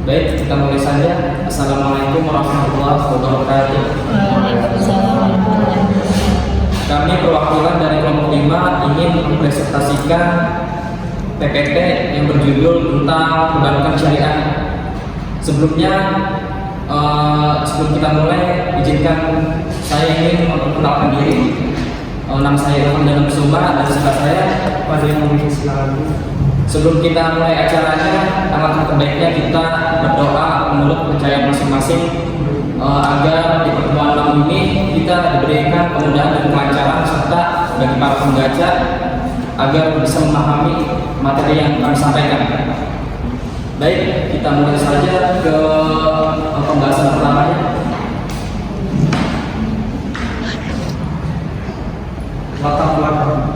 Baik, kita mulai saja. Assalamualaikum warahmatullahi wabarakatuh. Waalaikumsalam warahmatullahi wabarakatuh. Kami perwakilan dari kelompok 5 ingin mempresentasikan PPT yang berjudul tentang perbankan syariah. Sebelumnya, sebelum kita mulai, izinkan saya ingin memperkenalkan diri. Nama saya Irfan Dana Kusuma dan sebelah saya Fadil Muhammad Silabu. Sebelum kita mulai acaranya, alangkah terbaiknya kita berdoa menurut kepercayaan masing-masing agar di pertemuan malam ini kita diberikan kemudahan dan kelancaran serta bagi para pembaca agar bisa memahami materi yang kami sampaikan. Baik, kita mulai saja ke pembahasan pertamanya. Latar belakang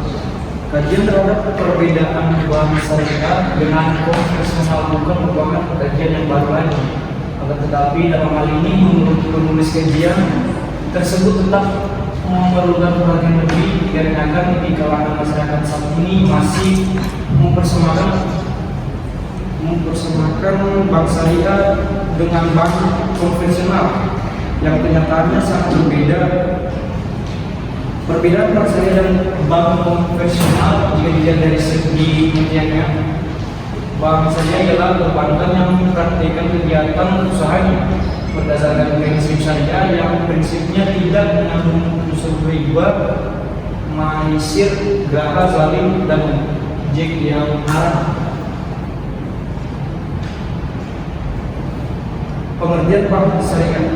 kajian terhadap perbedaan bank syariah dengan konvensional bukan merupakan kajian yang baru lagi. Akan tetapi dalam hal ini menurut penulis kajian tersebut tetap memerlukan perhatian lebih dikarenakan di kalangan masyarakat saat ini masih mempersemakan bank syariah dengan bank konvensional yang kenyataannya sangat berbeda. Perbedaan bank syariah dan bank konvensional jika dilihat dari segi pengertiannya, bank syariah adalah perbankan yang mempraktikkan kegiatan usahanya berdasarkan prinsip syariah yang prinsipnya tidak mengandung unsur riba, maisir, gharar, zalim, dan objek yang haram. Pengertian bank syariah.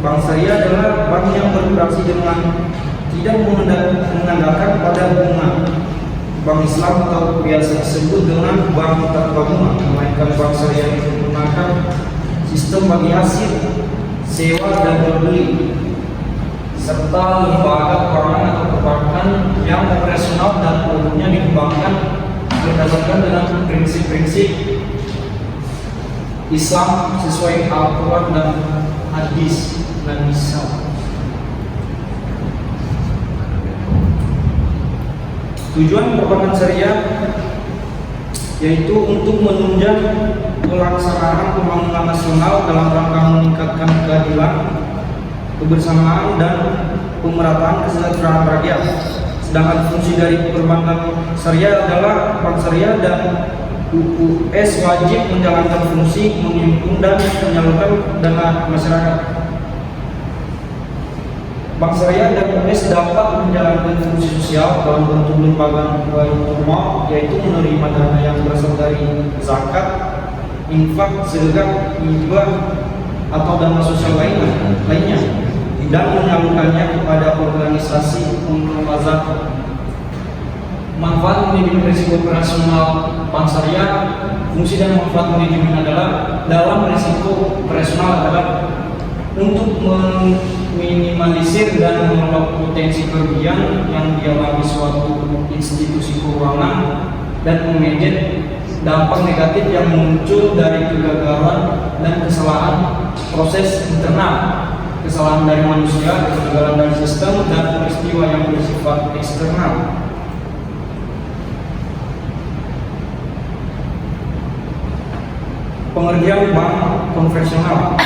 Bank syariah adalah bank yang beroperasi dengan tidak mengandalkan pada bunga. Bank Islam atau biasa disebut dengan bank tanpa bunga, melainkan bank syariah yang menggunakan sistem bagi hasil, sewa dan jual beli, serta lembaga keuangan atau perbankan yang operasional dan produknya dikembangkan berdasarkan dengan prinsip-prinsip Islam sesuai Al-Quran dan hadis dan misal. Tujuan perbankan syariah yaitu untuk menunjang pelaksanaan pembangunan nasional dalam rangka meningkatkan keadilan, kebersamaan, dan pemerataan kesejahteraan rakyat. Sedangkan fungsi dari perbankan syariah adalah bank syariah dan UUS wajib menjalankan fungsi menghimpun dan menyalurkan dana masyarakat. Bank syariah dan UUS dapat menjalankan fungsi sosial dalam bentuk lembaga umum, yaitu menerima dana yang berasal dari zakat, infak, sedekah, hibah atau dana sosial lainnya, dan menyalurkannya kepada organisasi lembaga. Manfaat manajemen risiko operasional bank syariah. Fungsi dan manfaat manajemen adalah dalam risiko operasional adalah untuk meminimalisir dan menolak potensi kerugian yang dialami suatu institusi keuangan dan memanage dampak negatif yang muncul dari kegagalan dan kesalahan proses internal, kesalahan dari manusia, kegagalan dari sistem, dan peristiwa yang bersifat eksternal. Pengertian bank konvensional.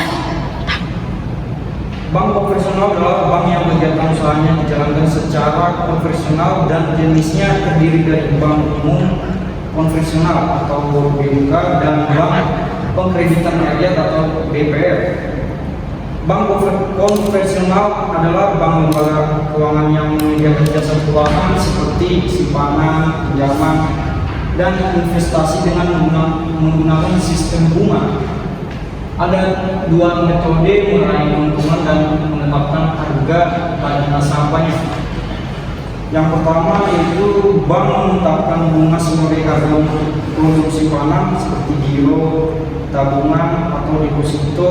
Bank konvensional adalah bank yang kegiatan usahanya dijalankan secara konvensional dan jenisnya terdiri dari bank umum konvensional atau BUK dan bank pengkreditan rakyat atau BPR. Bank konvensional adalah bank lembaga keuangan yang menyediakan jasa keuangan seperti simpanan, pinjaman, dan investasi dengan menggunakan sistem bunga. Ada dua metode meraih keuntungan dan menetapkan harga pada nasabahnya. Yang pertama yaitu bank menetapkan bunga sebagai harga untuk produk simpanan seperti giro, tabungan atau deposito,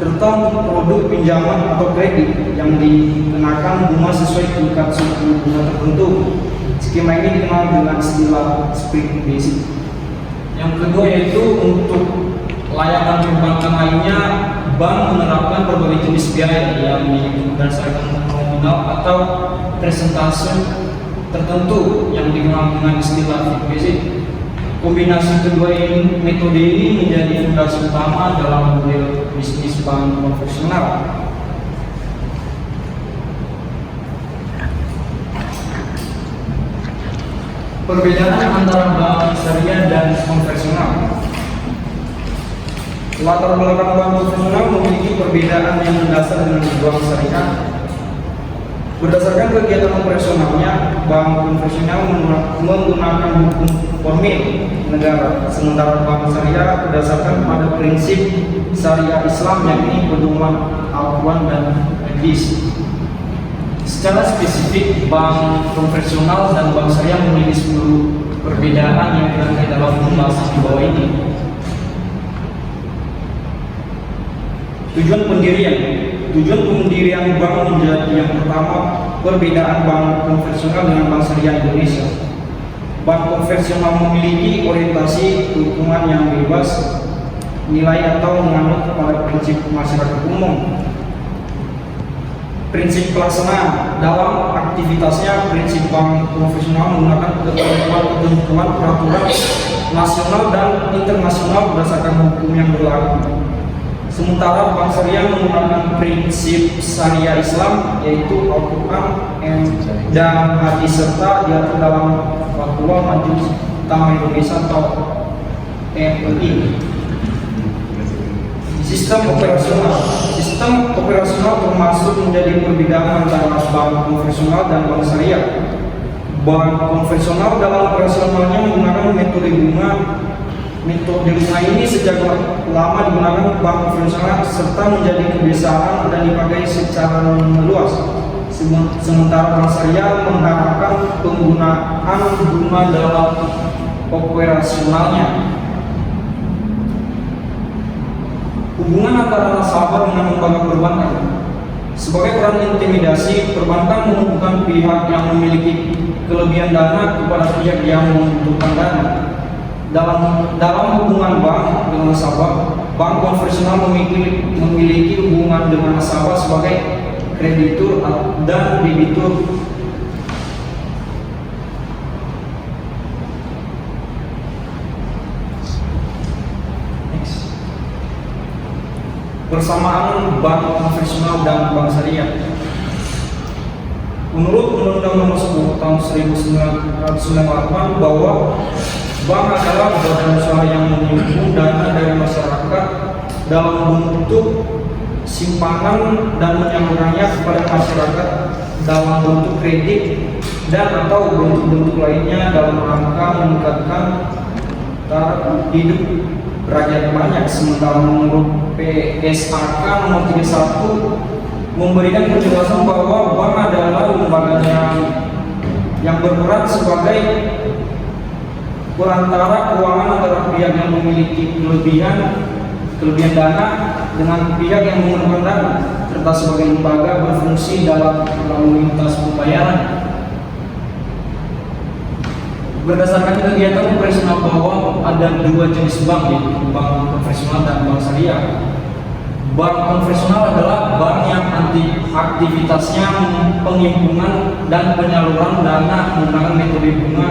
serta untuk produk pinjaman atau kredit yang dikenakan bunga sesuai tingkat suku bunga tertentu. Skema ini dikenal dengan istilah spread basic. Yang kedua yaitu untuk layanan perbankan lainnya, bank menerapkan berbagai jenis biaya yang berdasarkan nominal atau persentase tertentu yang dikenal dengan istilah fixed basic. Kombinasi kedua metode ini menjadi fondasi utama dalam model bisnis bank konvensional. Perbedaan antara bank syariah dan konvensional. Latar belakang bank konvensional memiliki perbedaan yang mendasar dengan bank syariah. Berdasarkan kegiatan operasionalnya, bank konvensional menggunakan hukum formil negara, sementara bank syariah berdasarkan pada prinsip syariah Islam, yakni pedoman Al-Quran dan hadis. Secara spesifik, bank konvensional dan bank syariah memiliki 10 perbedaan yang dirangkai dalam pembahasan di bawah ini. Tujuan pendirian bank menjadi yang pertama, perbedaan bank konvensional dengan bank syariah Indonesia. Bank konvensional memiliki orientasi keuangan yang bebas nilai atau menganut pada prinsip masyarakat umum. Prinsip pelaksana dalam aktivitasnya, prinsip bank konvensional menggunakan ketentuan peraturan nasional dan internasional berdasarkan hukum yang berlaku. Sementara bank syariah menggunakan prinsip syariah Islam, yaitu Al-Quran dan hadis, serta diatur dalam Fatwa Majelis Ulama Indonesia atau MUI. Sistem operasional termasuk menjadi perbedaan antara bank konvensional dan bank syariah. Bank konvensional dalam operasionalnya menggunakan metode bunga. Metode bunga ini sejak lama digunakan bank konvensional serta menjadi kebiasaan dan dipakai secara meluas. Sementara bank syariah mengharapkan penggunaan bunga dalam operasionalnya. Hubungan antara nasabah dengan lembaga perbankan. Sebagai peran intimidasi, perbankan menghubungkan pihak yang memiliki kelebihan dana kepada pihak yang membutuhkan dana. Dalam hubungan bank dengan nasabah, bank konvensional memiliki hubungan dengan nasabah sebagai kreditur dan debitur. Persamaan bank konvensional dan bank syariah. Menurut Undang-Undang Nomor 10 Tahun 1998 bahwa bank adalah badan usaha yang menghimpun dana dari masyarakat dalam bentuk simpanan dan menyalurkannya kepada masyarakat dalam bentuk kredit dan atau bentuk-bentuk lainnya dalam rangka meningkatkan taraf hidup rakyat banyak. Sementara menurut PSAK nomor 31 memberikan penjelasan bahwa bank adalah lembaga yang berperan sebagai perantara keuangan antara pihak yang memiliki kelebihan dana dengan pihak yang memerlukan dana, serta sebagai lembaga berfungsi dalam lalu lintas pembayaran. Berdasarkan kegiatan operasional bahwa ada 2 jenis bank, yaitu bank konvensional dan bank syariah. Bank konvensional adalah bank yang aktivitasnya penghimpunan dan penyaluran dana menggunakan metode bunga.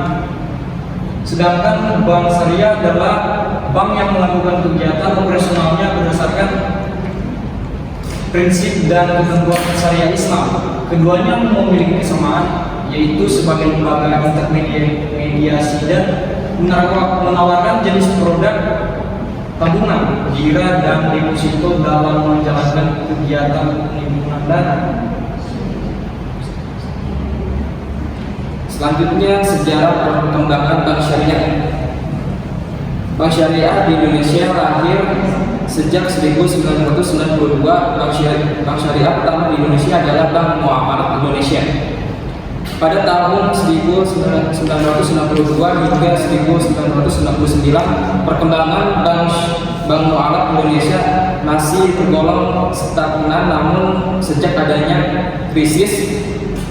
Sedangkan bank syariah adalah bank yang melakukan kegiatan operasionalnya berdasarkan prinsip dan ketentuan syariah Islam. Keduanya memiliki kesamaan, yaitu sebagai lembaga intermediasi dan menawarkan jenis produk tabungan, gira, dan deposito dalam menjalankan kegiatan penghimpunan dana. Selanjutnya, sejarah perkembangan bank syariah. Bank syariah di Indonesia lahir sejak 1992. Bank syariah pertama di Indonesia adalah Bank Muamalat Indonesia. Pada tahun 1992 hingga 1999, perkembangan Bank Muamalat Indonesia masih tergolong stagnan, namun sejak adanya krisis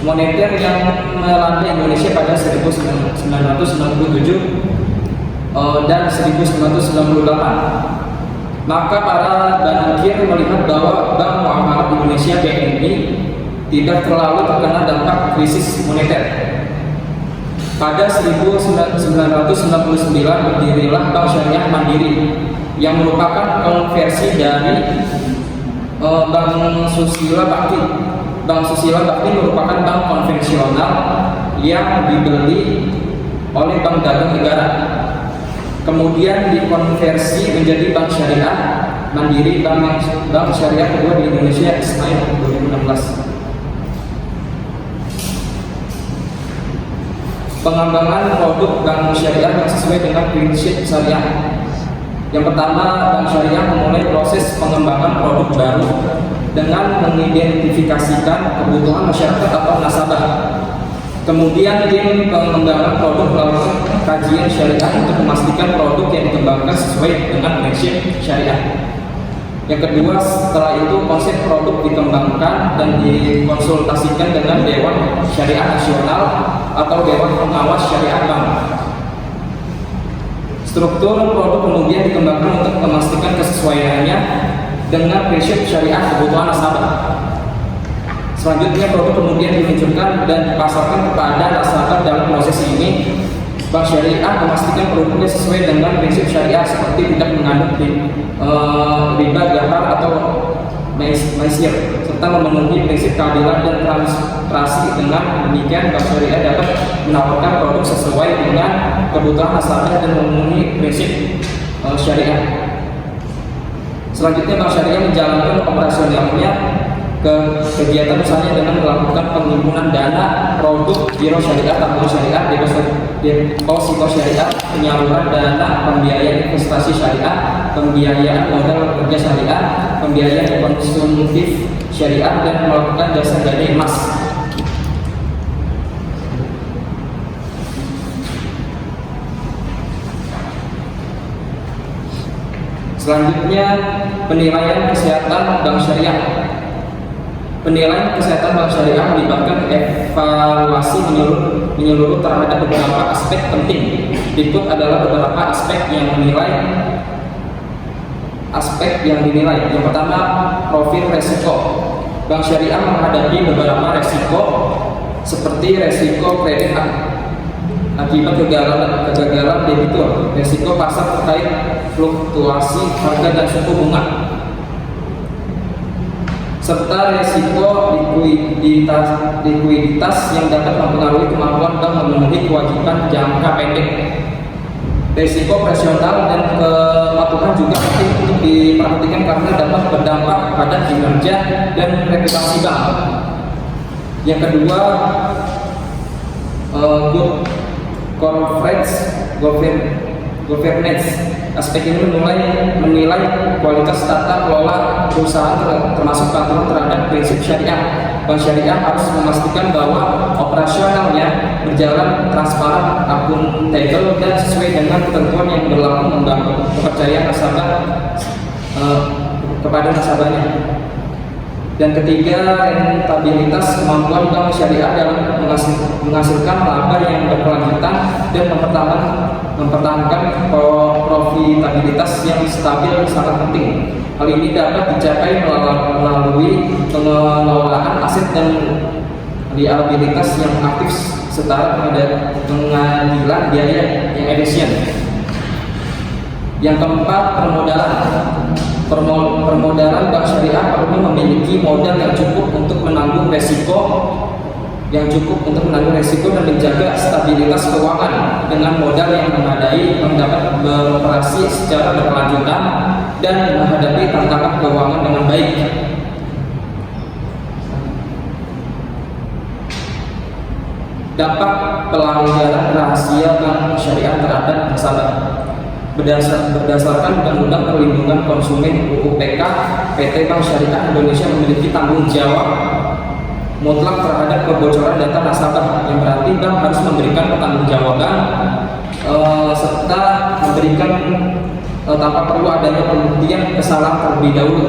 moneter yang melanda Indonesia pada 1997 dan 1998, maka para bankir melihat bahwa Bank Muamalat Indonesia (BNI) tidak terlalu terkena dampak krisis moneter. Pada 1999 berdirilah Bank Syariah Mandiri yang merupakan konversi dari Bank Susila Bakti. Bank Susila Bakti merupakan bank konvensional yang dibeli oleh Bank Dagang Negara. Kemudian dikonversi menjadi Bank Syariah Mandiri, Bank Syariah kedua di Indonesia, Ismail 2016. Pengembangan produk bank syariah yang sesuai dengan prinsip syariah. Yang pertama, bank syariah memulai proses pengembangan produk baru dengan mengidentifikasikan kebutuhan masyarakat atau nasabah. Kemudian tim pengembangan produk melakukan kajian syariah untuk memastikan produk yang dikembangkan sesuai dengan prinsip syariah. Yang kedua, setelah itu konsep produk dikembangkan dan dikonsultasikan dengan Dewan Syariah Nasional atau Dewan Pengawas Syariah Bank. Struktur produk kemudian dikembangkan untuk memastikan kesesuaiannya dengan prinsip syariah kebutuhan nasabah. Selanjutnya produk kemudian diluncurkan dan dipasarkan kepada nasabah. Dalam proses ini, Bank Syariah memastikan produknya sesuai dengan prinsip syariah seperti tidak mengandung riba, gahar atau maisir, serta memenuhi prinsip keadilan dan transparansi. Dengan demikian, Bank Syariah dapat menawarkan produk sesuai dengan kebutuhan nasabah dan memenuhi prinsip syariah. Selanjutnya, Bank Syariah menjalankan operasionalnya kegiatan usahanya dengan melakukan penghimpunan dana, produk, biro syariah, tabungan syariah, deposito syariah, penyaluran dana, pembiayaan investasi syariah, pembiayaan modal kerja syariah, pembiayaan konsumtif syariah, dan melakukan jasa gadai emas. Selanjutnya, penilaian kesehatan bank syariah. Penilaian kesehatan bank syariah melibatkan evaluasi menyeluruh terhadap beberapa aspek penting. Berikut adalah beberapa aspek yang dinilai. Yang pertama, profil resiko. Bank syariah menghadapi beberapa resiko seperti resiko kredit akibat kegagalan debitur, resiko pasar terkait fluktuasi harga dan suku bunga, serta resiko likuiditas yang dapat mempengaruhi kemampuan bank memenuhi kewajiban jangka pendek. Resiko operasional dan kepatuhan juga penting untuk diperhatikan karena dapat berdampak pada kinerja dan reputasi bank. Yang kedua, good corporate governance. Aspek ini menilai kualitas tata kelola perusahaan termasuk patuhan terhadap prinsip syariah. Bank syariah harus memastikan bahwa operasionalnya berjalan transparan, akuntabel, dan sesuai dengan ketentuan yang berlaku, membangun kepercayaan nasabah kepada nasabahnya. Dan ketiga, rentabilitas. Kemampuan bank syariah dalam menghasilkan laba yang berkelanjutan dan mempertahankan profitabilitas yang stabil sangat penting. Hal ini dapat dicapai melalui pengelolaan aset dan liabilitas yang aktif serta pengadilan biaya yang efisien. Yang keempat, permodalan bank syariah perlu memiliki modal yang cukup untuk menanggung resiko dan menjaga stabilitas keuangan. Dengan modal yang memadai, bank dapat beroperasi secara berkelanjutan dan menghadapi tantangan keuangan dengan baik. Dampak pelanggaran rahasia bank syariah terhadap nasabah. Berdasarkan Undang-Undang Perlindungan Konsumen (UU-PK), PT Bank Syariah Indonesia memiliki tanggung jawab mutlak terhadap kebocoran data nasabah, yang berarti bank harus memberikan pertanggungjawaban serta memberikan tanpa perlu adanya pembuktian kesalahan terlebih dahulu.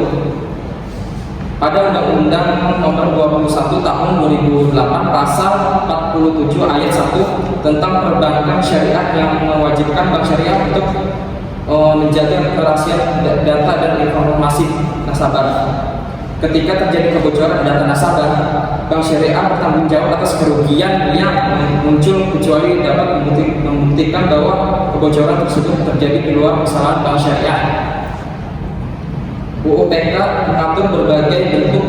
Pada Undang-Undang Nomor 21 Tahun 2008 Pasal 47 Ayat 1 tentang perbankan syariah yang mewajibkan bank syariah untuk menjaga kerahasiaan data dan informasi nasabah. Ketika terjadi kebocoran data nasabah, bank syariah bertanggung jawab atas kerugian yang muncul kecuali dapat membuktikan bahwa kebocoran tersebut terjadi di luar kesalahan bank syariah. UU PK mengatur berbagai bentuk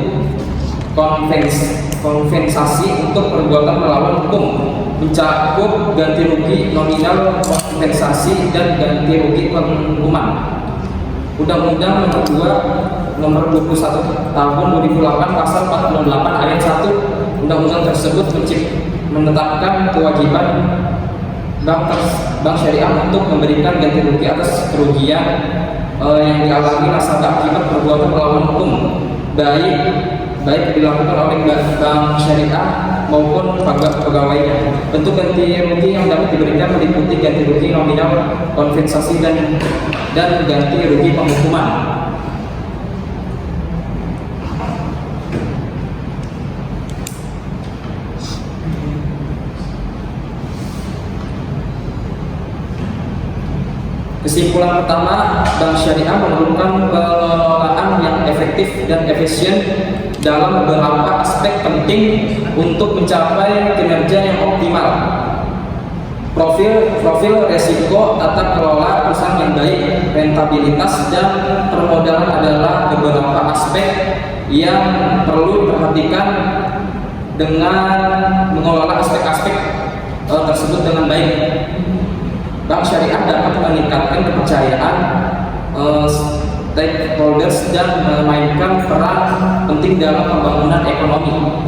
kompensasi untuk perbuatan melawan hukum, mencakup ganti rugi nominal, kompensasi, dan ganti rugi penghukuman. Undang-Undang Nomor 21 Tahun 2008 Pasal 48 Ayat 1 Undang-Undang tersebut menetapkan kewajiban bank syariah untuk memberikan ganti rugi atas kerugian yang dialami nasabah akibat perbuatan melawan hukum, baik dilakukan oleh bank syariah maupun pegawainya. Bentuk ganti rugi yang dapat diberikan meliputi ganti rugi nominal, kompensasi, dan ganti rugi penghukuman. Kesimpulan pertama, bank syariah memerlukan pengelolaan yang efektif dan efisien dalam beberapa aspek penting untuk mencapai kinerja yang optimal. Profil resiko, tata kelola perusahaan yang baik, rentabilitas, dan permodalan adalah beberapa aspek yang perlu diperhatikan dengan mengelola aspek-aspek tersebut dengan baik. Bank syariah dapat meningkatkan kepercayaan stakeholders dan memainkan peran penting dalam pembangunan ekonomi.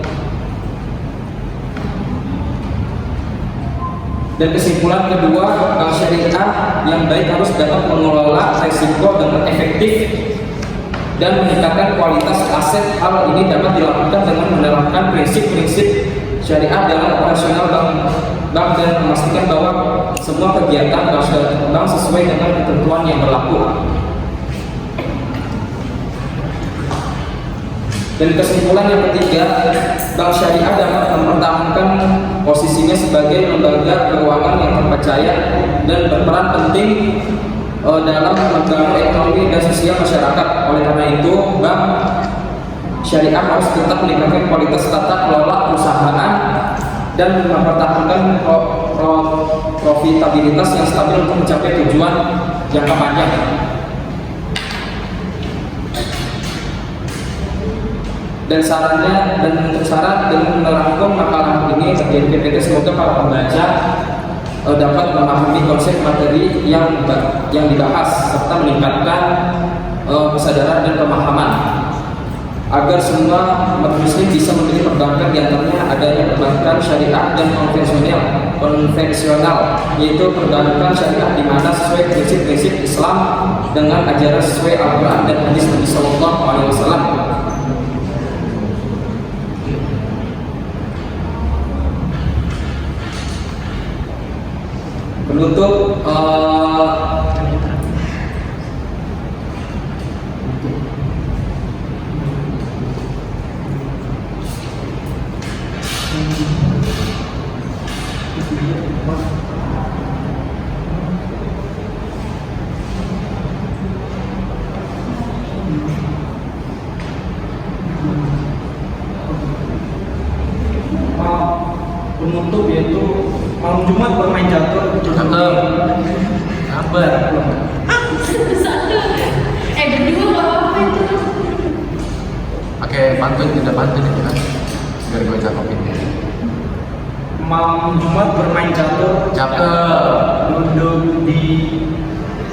Dan kesimpulan kedua, bank syariah yang baik harus dapat mengelola risiko dengan efektif dan meningkatkan kualitas aset. Hal ini dapat dilakukan dengan menerapkan prinsip-prinsip syariah dalam operasional bank dan memastikan bahwa semua kegiatan bank sesuai dengan ketentuan yang berlaku. Dan kesimpulan yang ketiga, bank syariah dapat mempertahankan posisinya sebagai lembaga keuangan yang terpercaya dan berperan penting dalam membangun ekonomi dan sosial masyarakat. Oleh karena itu, bank syariah harus tetap meningkatkan kualitas tata kelola perusahaan dan mempertahankan profitabilitas yang stabil untuk mencapai tujuan jangka panjang. Dan untuk syarat dengan merangkum makalah ini terjadi PPT, semoga para pembaca dapat memahami konsep materi yang dibahas serta meningkatkan kesadaran dan pemahaman agar semua umat muslim bisa memilih perbankan, diantaranya adanya perbankan syariah dan konvensional, yaitu perbankan syariah di mana sesuai prinsip-prinsip Islam dengan ajaran sesuai Al-Quran dan hadis Nabi Sallallahu Alaihi Wasallam. Penutup, penutup yaitu malam Jumat bermain catur. Kabar. Berdua apa itu? Pakai pantun, tidak pantun itu kan? Biar gue cakepin. Malam Jumat bermain catur. Cakep. Duduk di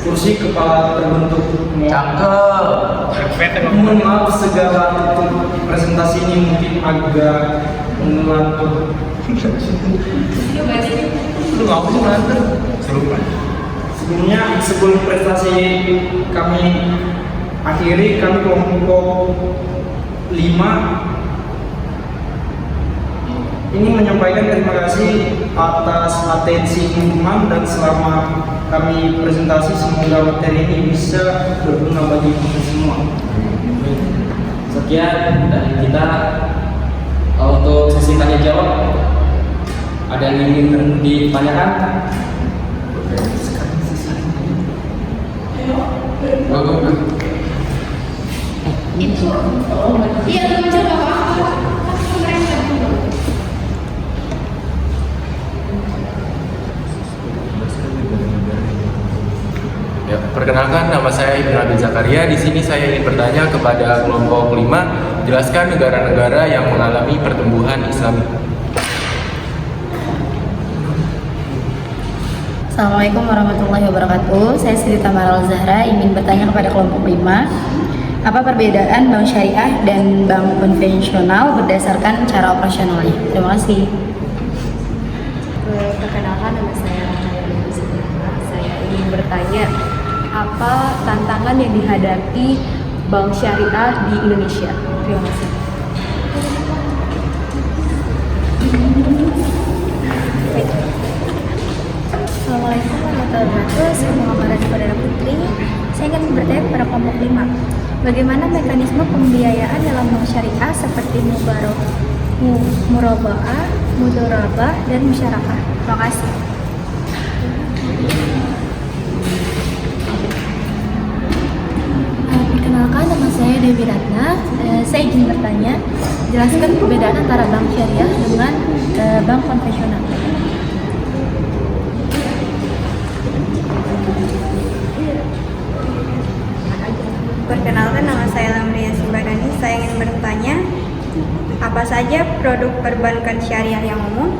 kursi kepala terbentuk. Cakep. Mohon maaf segala untuk presentasi ini mungkin agak mengelantur. Lu nggak usah nganter. Serupa. Sebelumnya, sebelum prestasi kami akhiri, kami kelompok 5 ini menyampaikan terima kasih atas atensi teman-teman, dan selama kami presentasi semoga materi ini bisa berguna bagi kita semua. Sekian dari kita untuk sesi tanya jawab. Ada yang ingin ditanyakan? Itu. Iya, lu baca apa? Perkenalkan, nama saya Ibnu Nabil Zakaria. Di sini saya ingin bertanya kepada kelompok 5, jelaskan negara-negara yang mengalami pertumbuhan Islami. Assalamualaikum warahmatullahi wabarakatuh. Saya Siti Tamaral Zahra ingin bertanya kepada kelompok 5. Apa perbedaan bank syariah dan bank konvensional berdasarkan cara operasionalnya? Terima kasih. Perkenalkan, nama saya Rahmayani Sudirma. Saya ingin bertanya, apa tantangan yang dihadapi bank syariah di Indonesia? Terima kasih. Assalamualaikum warahmatullahi wabarakatuh. Saya Muhammad Rani Perdana Putri. Saya ingin bertanya kepada kelompok 5. Bagaimana mekanisme pembiayaan dalam bank syariah seperti muraba'ah, mudharabah, dan musyarakah? Terima kasih. Perkenalkan, nama saya Dewi Ratna. Saya ingin bertanya, jelaskan perbedaan antara bank syariah dengan bank konvensional. Perkenalkan, nama saya Lamria Simbadani. Saya ingin bertanya, apa saja produk perbankan syariah yang umum?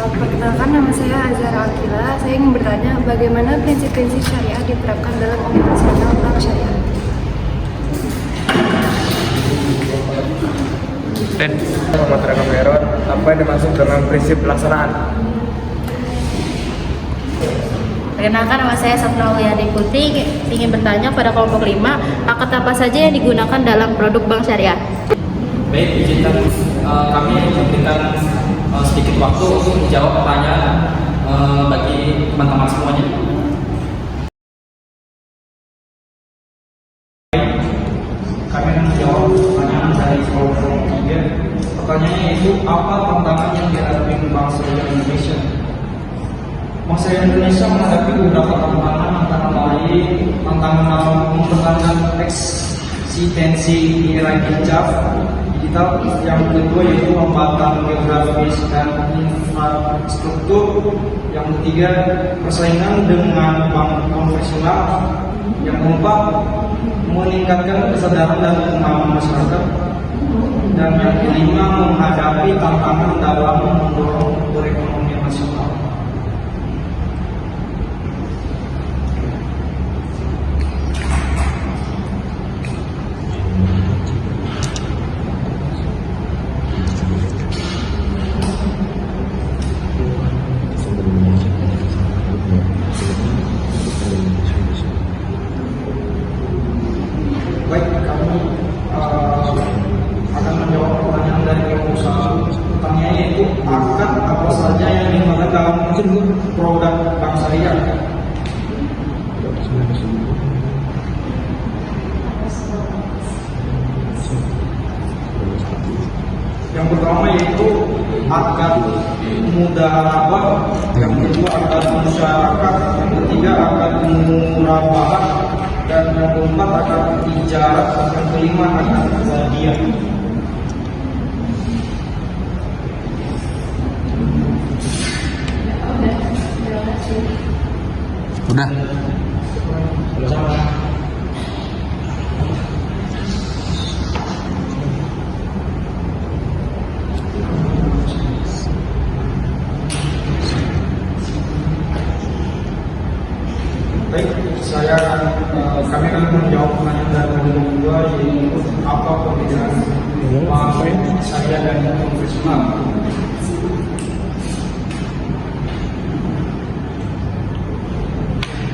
Perkenalkan, nama saya Azhara Akila. Saya ingin bertanya, bagaimana prinsip-prinsip syariah diterapkan dalam operasional bank syariah? Dan Muhammad Raka Meron, apa yang dimaksud dengan prinsip pelaksanaan? Perkenalkan, nama saya Sapna Wiyadi Putri. Ingin bertanya pada kelompok 5, akad apa saja yang digunakan dalam produk bank syariah? Baik, izinkan kami memberikan sedikit waktu untuk menjawab pertanyaan bagi teman-teman semuanya. Kami akan menjawab pertanyaan dari kelompok 3. Pertanyaannya yaitu, apa tantangan yang dihadapi bank syariah Indonesia? Bank syariah Indonesia menghadapi beberapa tantangan, antara lain tantangan dalam mempertahankan eksistensi di era digital. Yang kedua yaitu hambatan geografis dan infrastruktur. Yang ketiga, persaingan dengan bank konvensional. Yang keempat, meningkatkan kesadaran dan pengalaman masyarakat. Dan yang kelima, menghadapi tantangan dalam mendorong perekonomian nasional. Baik, kami akan menjawab pertanyaan dari kelompok 1. Pertanyaannya yaitu, akad apa saja yang digunakan dalam produk bank syariah? Yang pertama yaitu akad mudharabah, yang kedua akad musyarakah, yang ketiga akad muraba'ah, dan yang keempat akad ijarah, dan yang kelima akad wadiyah. Udah. Baik, kami akan menjawab pertanyaan dari kelompok 2, yaitu apa perbedaan bank syariah dan konvensional.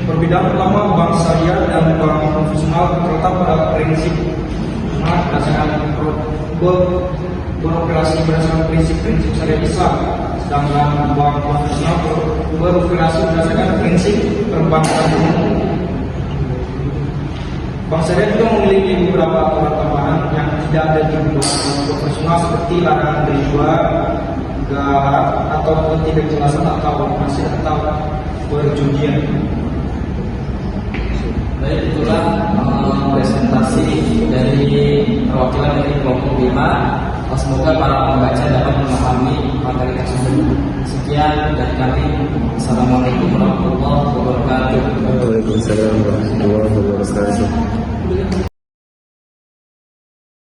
Perbedaan utama bank syariah dan bank konvensional terletak pada prinsip berdasarkan beroperasi berdasarkan prinsip-prinsip syariat Islam, sedangkan bank konvensional beroperasi berdasarkan prinsip perbankan umum. Bank syariah juga memiliki beberapa aturan tambahan yang tidak ada di bank konvensional, seperti larangan riba, garap, atau ketidakjelasan atau operasi atau perjudian. Baik, itulah presentasi dari perwakilan dari kelompok 5. Semoga para pembaca dapat memahami materi tersebut. Sekian dari kami. Assalamualaikum warahmatullahi wabarakatuh. Waalaikumsalam warahmatullahi wabarakatuh.